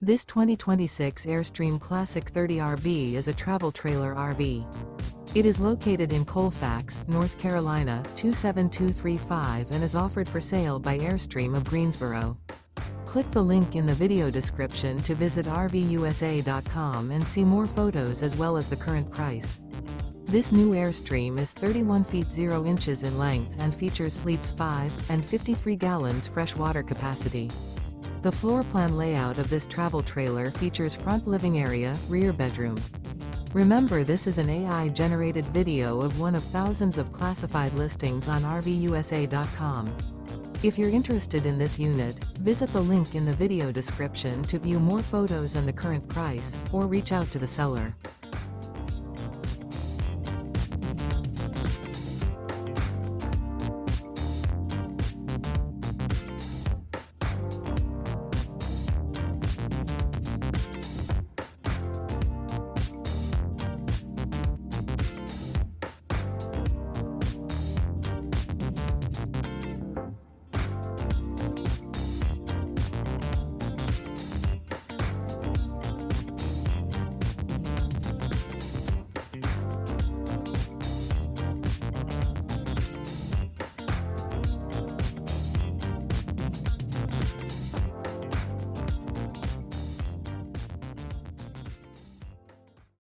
This 2026 Airstream Classic 30RV is a travel trailer RV. It is located in Colfax, North Carolina 27235 and is offered for sale by Airstream of Greensboro. Click the link in the video description to visit RVUSA.com and see more photos as well as the current price. This new Airstream is 31 feet 0 inches in length and features sleeps 5 and 53 gallons fresh water capacity. The floor plan layout of this travel trailer features front living area, rear bedroom. Remember, this is an AI-generated video of one of thousands of classified listings on RVUSA.com. If you're interested in this unit, visit the link in the video description to view more photos and the current price, or reach out to the seller.